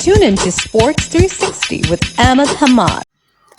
Tune into Sports 360 with Ahmed Hamad.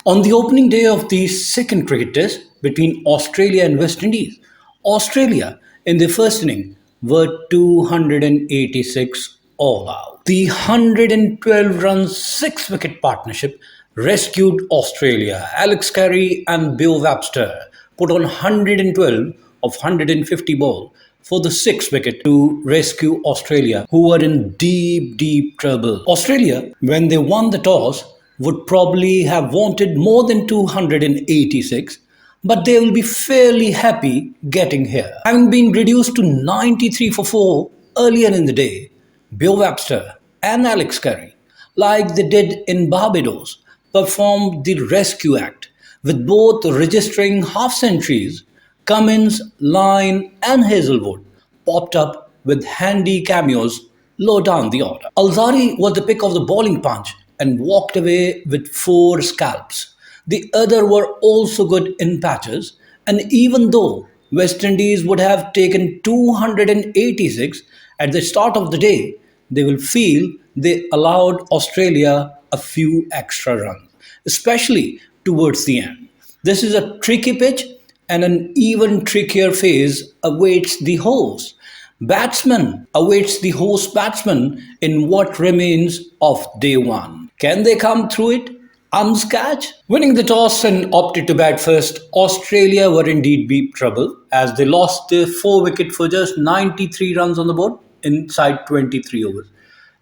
On the opening day of the second cricket test between Australia and West Indies, Australia in the first inning were 286 all out. The 112 run 6 wicket partnership rescued Australia. Alex Carey and Beau Webster put on 112 of 150 ball for the 6th wicket to rescue Australia, who were in deep, deep trouble. Australia, when they won the toss, would probably have wanted more than 286, but they will be fairly happy getting here. Having been reduced to 93 for 4 earlier in the day, Beau Webster and Alex Carey, like they did in Barbados, performed the rescue act, with both registering half centuries. Cummins, Lyne, and Hazelwood popped up with handy cameos low down the order. Alzarri was the pick of the bowling punch and walked away with 4 scalps. The other were also good in patches, and even though West Indies would have taken 286 at the start of the day, they will feel they allowed Australia a few extra runs, especially towards the end. This is a tricky pitch, and an even trickier phase awaits the host batsman in what remains of day one. Can they come through it unscathed? Winning the toss and opted to bat first, Australia were indeed deep trouble as they lost their 4 wicket for just 93 runs on the board inside 23 overs.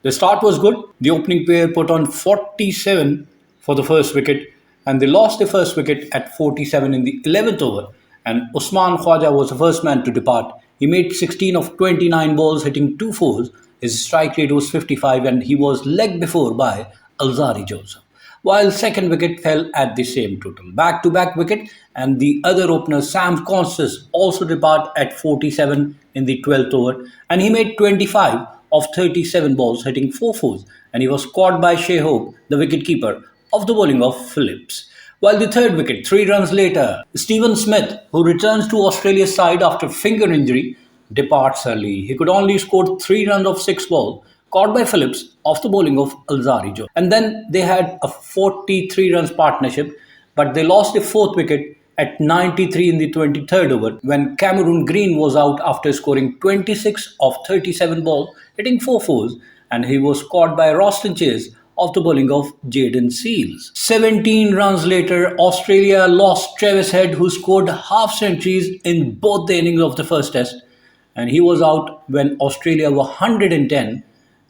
The start was good. The opening pair put on 47 for the first wicket, and they lost the first wicket at 47 in the 11th over. And Usman Khwaja was the first man to depart. He made 16 of 29 balls, hitting 2 fours. His strike rate was 55, and he was legged before by Alzarri Joseph. While second wicket fell at the same total. Back-to-back wicket, and the other opener, Sam Constance, also departed at 47 in the 12th over, and he made 25 of 37 balls, hitting 4 fours, and he was caught by Shai Hope, the wicketkeeper, of the bowling of Phillips. While the third wicket, 3 runs later, Stephen Smith, who returns to Australia's side after finger injury, departs early. He could only score 3 runs of 6 balls, caught by Phillips off the bowling of Alzarri Joseph. And then they had a 43 runs partnership, but they lost the 4th wicket at 93 in the 23rd over when Cameron Green was out after scoring 26 of 37 balls, hitting 4 fours, and he was caught by Roston Chase of the bowling of Jayden Seales. 17 runs later, Australia lost Travis Head, who scored half centuries in both the innings of the first test, and he was out when Australia were 110,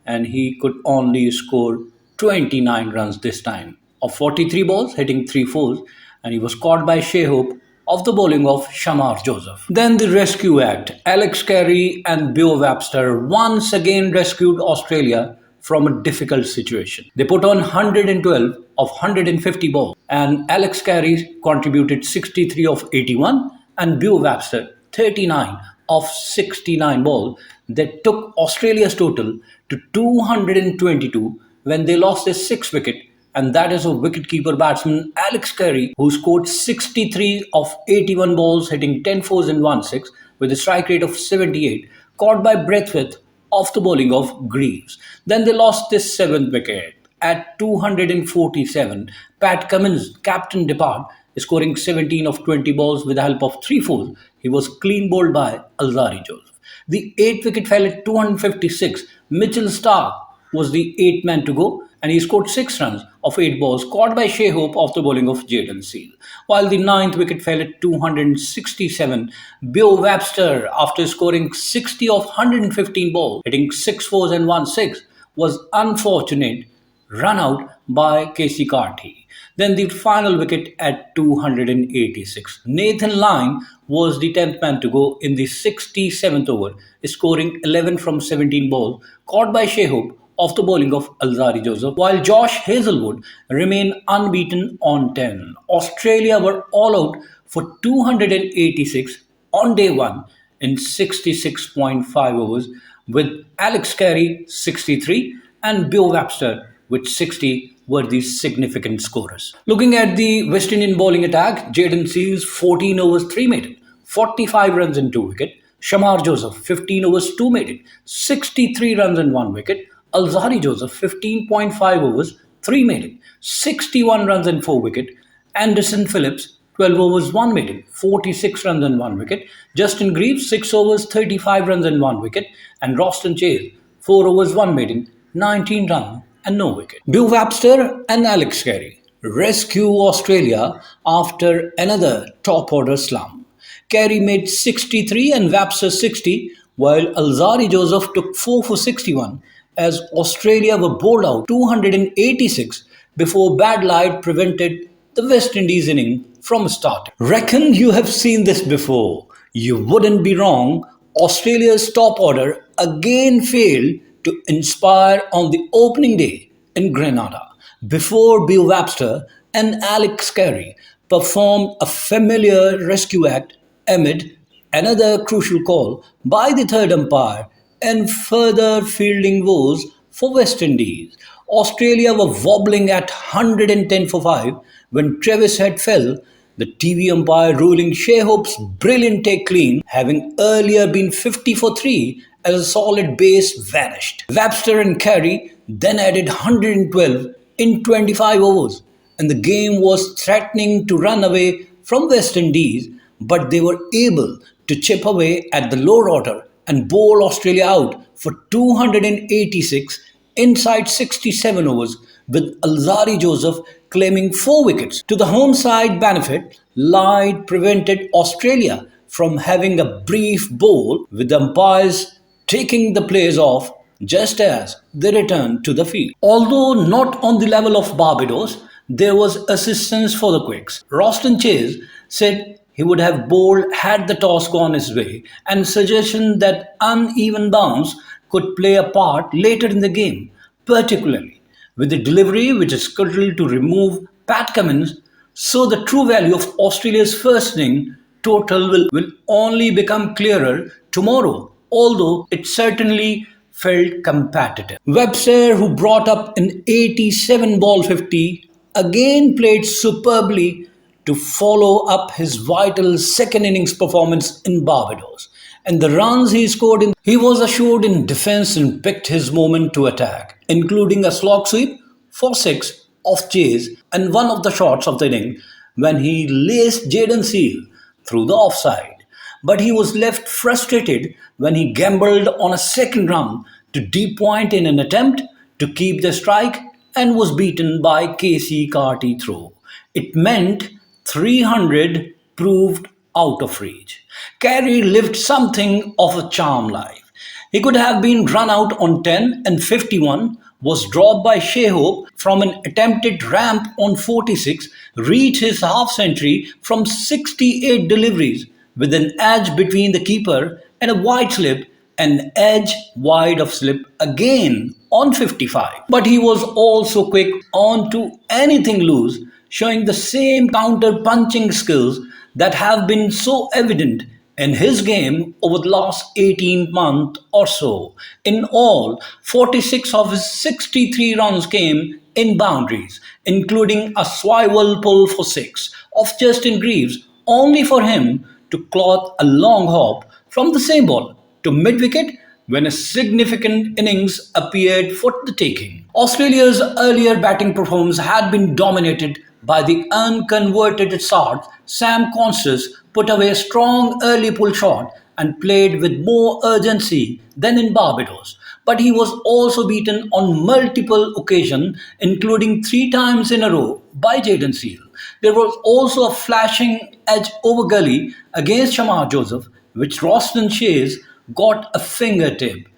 and he could only score 29 runs this time of 43 balls, hitting 3 fours, and he was caught by Shai Hope of the bowling of Shai Joseph. Then the rescue act. Alex Carey and Beau Webster once again rescued Australia from a difficult situation. They put on 112 of 150 balls, and Alex Carey contributed 63 of 81, and Beau Webster 39 of 69 balls. That took Australia's total to 222 when they lost their 6th wicket, and that is a wicketkeeper batsman Alex Carey, who scored 63 of 81 balls, hitting 10 fours and 1 6 with a strike rate of 78, caught by Braithwaite off the bowling of Greaves. Then they lost this 7th wicket at 247. Pat Cummins, captain, depart, scoring 17 of 20 balls with the help of 3 fours. He was clean bowled by Alzarri Joseph. The 8th wicket fell at 256. Mitchell Starc was the 8th man to go, and he scored 6 runs of 8 balls, caught by Shai Hope off the bowling of Jayden Seales. While the 9th wicket fell at 267, Beau Webster, after scoring 60 of 115 balls, hitting 6 fours and 1 6, was unfortunate, run out by Casey Carty. Then the final wicket at 286. Nathan Lyne was the 10th man to go in the 67th over, scoring 11 from 17 balls, caught by Shai Hope off the bowling of Alzarri Joseph, while Josh Hazelwood remained unbeaten on 10. Australia were all out for 286 on day one in 66.5 overs, with Alex Carey 63 and Beau Webster with 60 were the significant scorers. Looking at the West Indian bowling attack, Jayden Seales 14 overs 3 maiden, 45 runs and 2 wicket. Shai Joseph 15 overs 2 maiden, 63 runs and 1 wicket. Alzarri Joseph, 15.5 overs, 3 maiden, 61 runs and 4 wicket. Anderson Phillips, 12 overs, 1 maiden, 46 runs and 1 wicket. Justin Greaves, 6 overs, 35 runs and 1 wicket. And Roston Chase, 4 overs, 1 maiden, 19 runs and no wicket. Beau Webster and Alex Carey rescue Australia after another top order slump. Carey made 63 and Webster 60, while Alzarri Joseph took 4 for 61 as Australia were bowled out 286 before bad light prevented the West Indies inning from starting. Reckon you have seen this before. You wouldn't be wrong. Australia's top order again failed to inspire on the opening day in Grenada before Beau Webster and Alex Carey performed a familiar rescue act amid another crucial call by the third umpire and further fielding woes for West Indies. Australia were wobbling at 110 for 5 when Travis Head fell, the TV umpire ruling Shai Hope's brilliant take clean, having earlier been 50 for 3 as a solid base vanished. Webster and Carey then added 112 in 25 overs, and the game was threatening to run away from West Indies, but they were able to chip away at the lower order and bowl Australia out for 286 inside 67 overs, with Alzarri Joseph claiming 4 wickets. To the home side benefit, light prevented Australia from having a brief bowl, with the umpires taking the players off just as they returned to the field. Although not on the level of Barbados, there was assistance for the Quicks. Roston Chase said he would have bowled had the toss gone his way, and suggestion that uneven bounce could play a part later in the game, particularly with the delivery which is scheduled to remove Pat Cummins. So the true value of Australia's first inning total will only become clearer tomorrow, although it certainly felt competitive. Webster, who brought up an 87 ball 50, again played superbly to follow up his vital second innings performance in Barbados. And the runs he scored he was assured in defence and picked his moment to attack, including a slog sweep for 6 off Chase and one of the shots of the inning when he laced Jaden Seal through the offside. But he was left frustrated when he gambled on a second run to deep point in an attempt to keep the strike and was beaten by Casey Carty throw. It meant 300 proved out of reach. Carey lived something of a charm life. He could have been run out on 10 and 51, was dropped by Shai Hope from an attempted ramp on 46, reached his half century from 68 deliveries with an edge between the keeper and a wide slip, an edge wide of slip again on 55. But he was also quick on to anything loose, showing the same counter-punching skills that have been so evident in his game over the last 18 months or so. In all, 46 of his 63 runs came in boundaries, including a swivel pull for 6 of Justin Greaves, only for him to cloth a long hop from the same ball to mid-wicket when a significant innings appeared for the taking. Australia's earlier batting performance had been dominated by the unconverted Sarge. Sam Constance put away a strong early pull shot and played with more urgency than in Barbados. But he was also beaten on multiple occasions, including 3 times in a row by Jaden Seal. There was also a flashing edge over gully against Shai Joseph, which Roston Chase got a fingertip,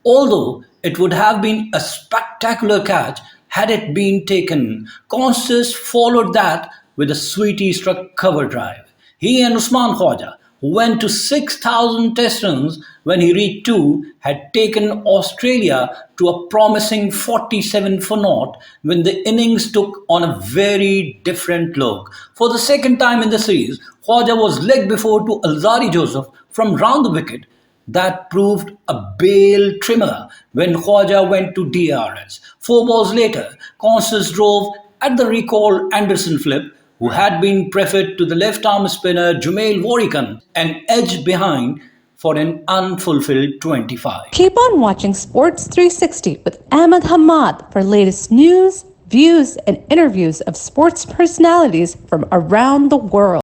although it would have been a spectacular catch had it been taken. Constance followed that with a sweetie struck cover drive. He and Usman Khwaja, who went to 6,000 test runs when he reached 2, had taken Australia to a promising 47 for naught when the innings took on a very different look. For the second time in the series, Khwaja was leg before to Alzarri Joseph from round the wicket. That proved a bail trimmer when Khwaja went to DRS. 4 balls later, Constance drove at the recalled Anderson flip, who had been preferred to the left-arm spinner Jumail Warrican, and edged behind for an unfulfilled 25. Keep on watching Sports 360 with Ahmed Hamad for latest news, views, and interviews of sports personalities from around the world.